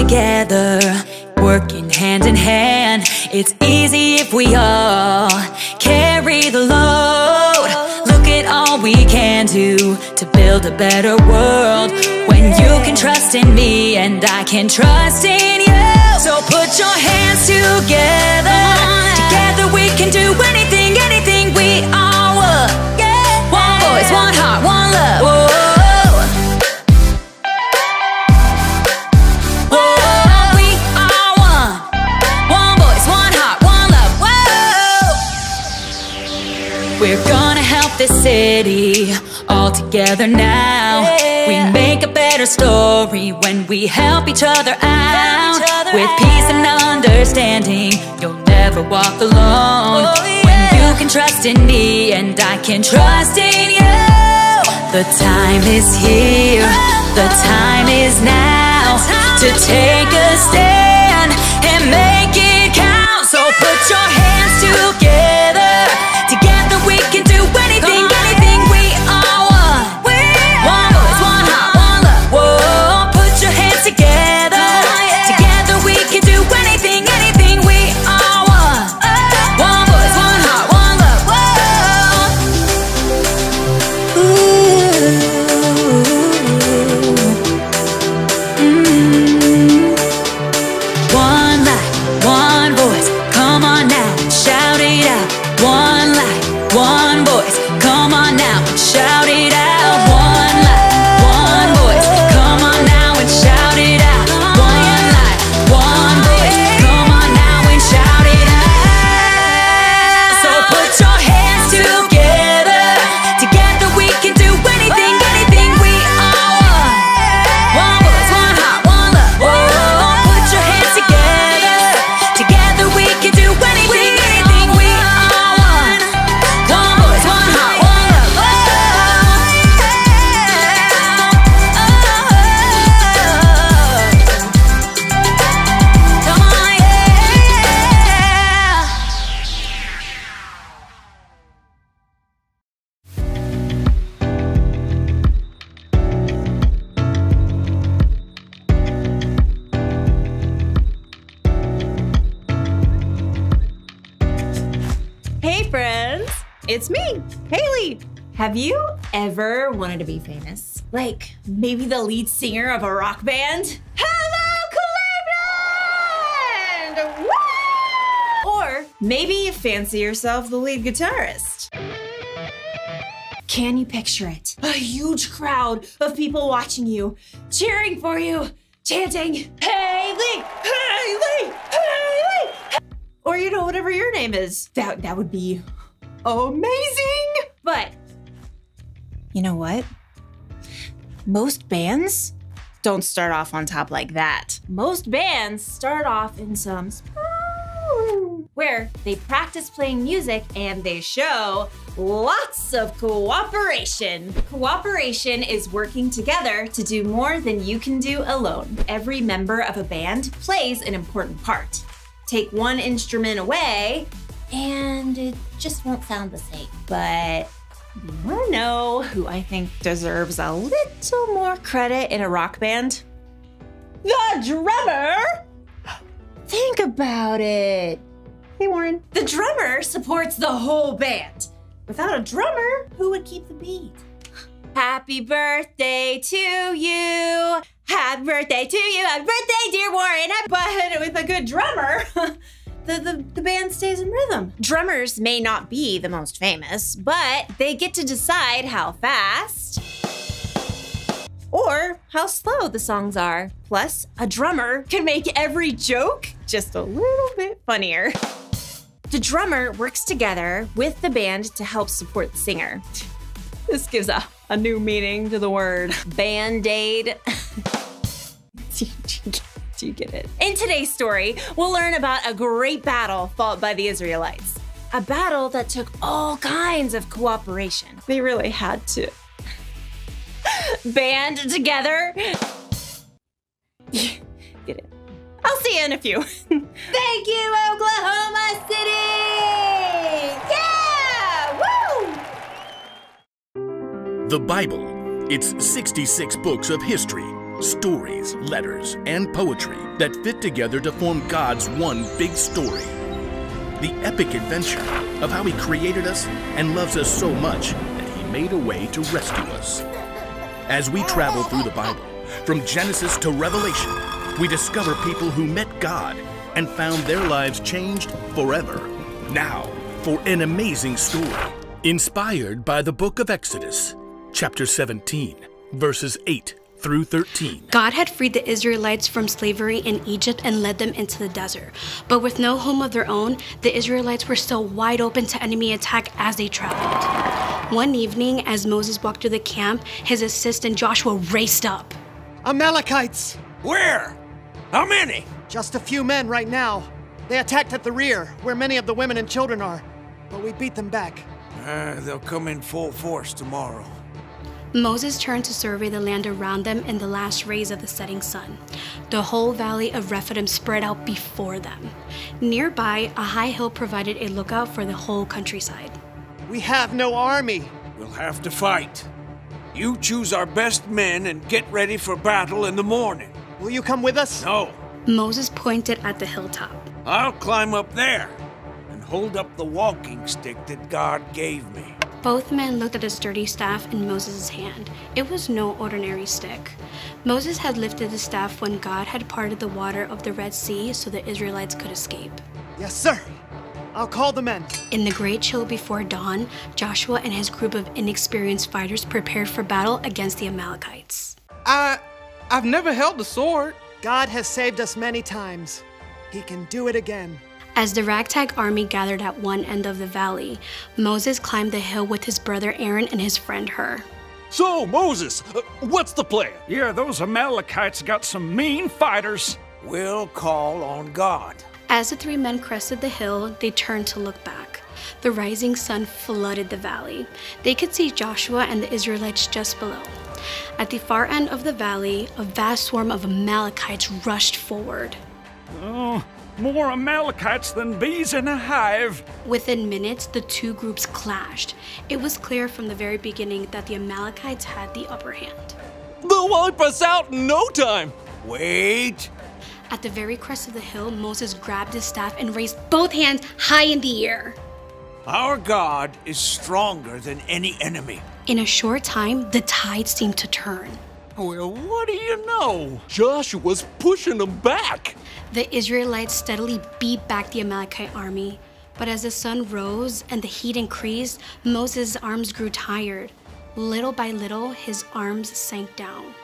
together, working hand in hand. It's easy if we all carry the load. Look at all we can do to build a better world. When you can trust in me and I can trust in you. So put your hands together. Together we can do anything, anything. We are one. One voice, one heart, one love. Whoa. We're gonna help this city all together now. We make a better story when we help each other out. With peace and understanding, you'll never walk alone. When you can trust in me and I can trust in you. The time is here, the time is now, to take a stand and make it count. So put your hands together. Together we can do anything, anything. We are one. One voice, one heart, one love. Whoa, put your hands together. Together we can do anything, anything. We are one. One voice, one heart, one love. Whoa. One light, one voice. Come on now, shout it out. One light, one voice, come on now and shout it out. One light, one voice, come on now and shout it out. One light, one voice, come on now and shout it out. So put your hands together. Together we can do anything, anything. We are one. One voice, one heart, one love. Whoa, put your hands together. Together we can do anything, anything. We are one. One voice, one heart, one love. Come on, yeah. Hey friends, it's me, Haley. Have you ever wanted to be famous? Like maybe the lead singer of a rock band? Hello, Cleveland! Woo! Or maybe you fancy yourself the lead guitarist. Can you picture it? A huge crowd of people watching you, cheering for you, chanting, Haley, Haley, Haley! Or, you know, whatever your name is. That would be amazing. But you know what? Most bands don't start off on top like that. Most bands start off in some where they practice playing music and they show lots of cooperation. Cooperation is working together to do more than you can do alone. Every member of a band plays an important part. Take one instrument away, and it just won't sound the same. But you wanna know who I think deserves a little more credit in a rock band? The drummer! Think about it. Hey, Warren. The drummer supports the whole band. Without a drummer, who would keep the beat? Happy birthday to you. Happy birthday to you. Happy birthday, dear Warren. But with a good drummer, the band stays in rhythm. Drummers may not be the most famous, but they get to decide how fast or how slow the songs are. Plus, a drummer can make every joke just a little bit funnier. The drummer works together with the band to help support the singer. This gives a new meaning to the word Band-Aid. Do you get it? In today's story, we'll learn about a great battle fought by the Israelites. A battle that took all kinds of cooperation. They really had to band together. Get it? I'll see you in a few. Thank you, Oklahoma City! Yeah! Woo! The Bible. It's 66 books of history, Stories, letters, and poetry that fit together to form God's one big story. The epic adventure of how He created us and loves us so much that He made a way to rescue us. As we travel through the Bible, from Genesis to Revelation, we discover people who met God and found their lives changed forever. Now, for an amazing story, inspired by the book of Exodus, chapter 17, verses 8 through 13. God had freed the Israelites from slavery in Egypt and led them into the desert. But with no home of their own, the Israelites were still wide open to enemy attack as they traveled. One evening, as Moses walked through the camp, his assistant Joshua raced up. Amalekites! Where? How many? Just a few men right now. They attacked at the rear, where many of the women and children are. But we beat them back. They'll come in full force tomorrow. Moses turned to survey the land around them in the last rays of the setting sun. The whole valley of Rephidim spread out before them. Nearby, a high hill provided a lookout for the whole countryside. We have no army. We'll have to fight. You choose our best men and get ready for battle in the morning. Will you come with us? No. Moses pointed at the hilltop. I'll climb up there and hold up the walking stick that God gave me. Both men looked at a sturdy staff in Moses' hand. It was no ordinary stick. Moses had lifted the staff when God had parted the water of the Red Sea so the Israelites could escape. Yes, sir. I'll call the men. In the great chill before dawn, Joshua and his group of inexperienced fighters prepared for battle against the Amalekites. I've never held a sword. God has saved us many times. He can do it again. As the ragtag army gathered at one end of the valley, Moses climbed the hill with his brother Aaron and his friend Hur. So, Moses, what's the plan? Yeah, those Amalekites got some mean fighters. We'll call on God. As the three men crested the hill, they turned to look back. The rising sun flooded the valley. They could see Joshua and the Israelites just below. At the far end of the valley, a vast swarm of Amalekites rushed forward. Oh, more Amalekites than bees in a hive. Within minutes, the two groups clashed. It was clear from the very beginning that the Amalekites had the upper hand. They'll wipe us out in no time. Wait. At the very crest of the hill, Moses grabbed his staff and raised both hands high in the air. Our God is stronger than any enemy. In a short time, the tide seemed to turn. Well, what do you know? Joshua's pushing them back. The Israelites steadily beat back the Amalekite army. But as the sun rose and the heat increased, Moses' arms grew tired. Little by little, his arms sank down.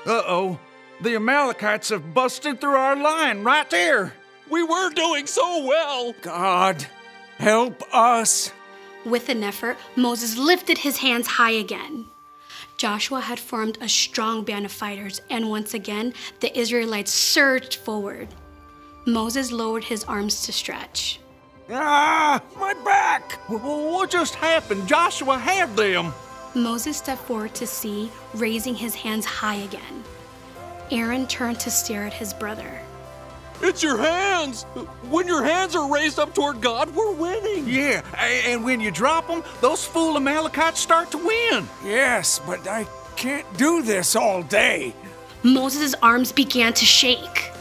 Uh-oh. The Amalekites have busted through our line right there. We were doing so well. God, help us. With an effort, Moses lifted his hands high again. Joshua had formed a strong band of fighters, and once again, the Israelites surged forward. Moses lowered his arms to stretch. Ah, my back! What just happened? Joshua had them. Moses stepped forward to see, raising his hands high again. Aaron turned to stare at his brother. It's your hands. When your hands are raised up toward God, we're winning. Yeah, and when you drop them, those fool Amalekites start to win. Yes, but I can't do this all day. Moses' arms began to shake.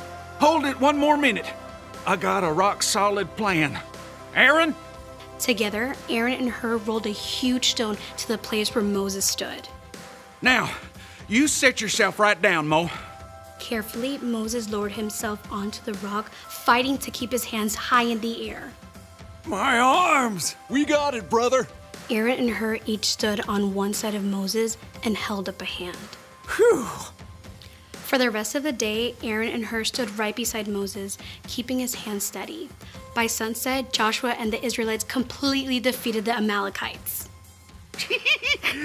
Hold it one more minute. I got a rock-solid plan. Aaron? Together, Aaron and Hur rolled a huge stone to the place where Moses stood. Now, you set yourself right down, Mo. Carefully, Moses lowered himself onto the rock, fighting to keep his hands high in the air. My arms! We got it, brother. Aaron and Hur each stood on one side of Moses and held up a hand. Phew! For the rest of the day, Aaron and Hur stood right beside Moses, keeping his hands steady. By sunset, Joshua and the Israelites completely defeated the Amalekites.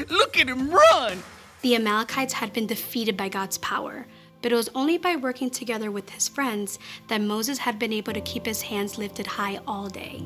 Look at him run! The Amalekites had been defeated by God's power, but it was only by working together with his friends that Moses had been able to keep his hands lifted high all day.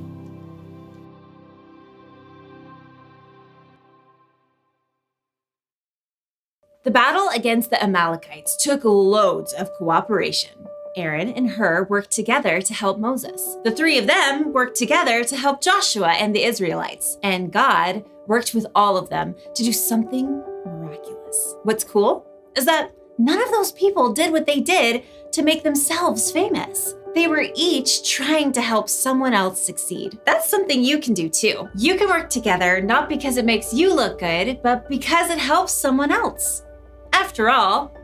The battle against the Amalekites took loads of cooperation. Aaron and Hur worked together to help Moses. The three of them worked together to help Joshua and the Israelites. And God worked with all of them to do something miraculous. What's cool is that none of those people did what they did to make themselves famous. They were each trying to help someone else succeed. That's something you can do too. You can work together not because it makes you look good, but because it helps someone else. After all,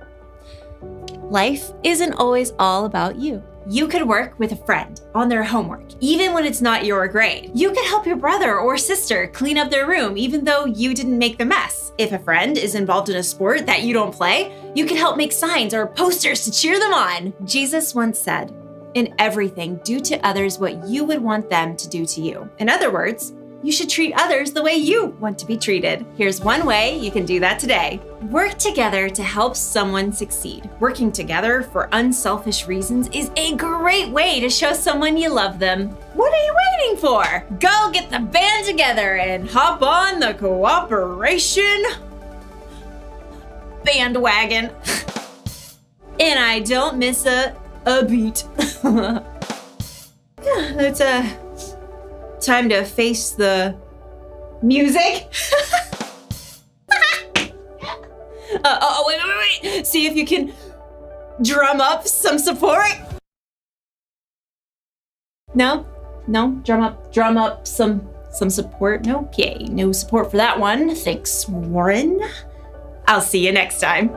life isn't always all about you. You could work with a friend on their homework, even when it's not your grade. You could help your brother or sister clean up their room, even though you didn't make the mess. If a friend is involved in a sport that you don't play, you can help make signs or posters to cheer them on. Jesus once said, "In everything, do to others what you would want them to do to you." In other words, you should treat others the way you want to be treated. Here's one way you can do that today. Work together to help someone succeed. Working together for unselfish reasons is a great way to show someone you love them. What are you waiting for? Go get the band together and hop on the cooperation bandwagon. And I don't miss a beat. Yeah, it's time to face the music. Wait. See if you can drum up some support. No, drum up some support. No, okay, no support for that one. Thanks, Warren. I'll see you next time.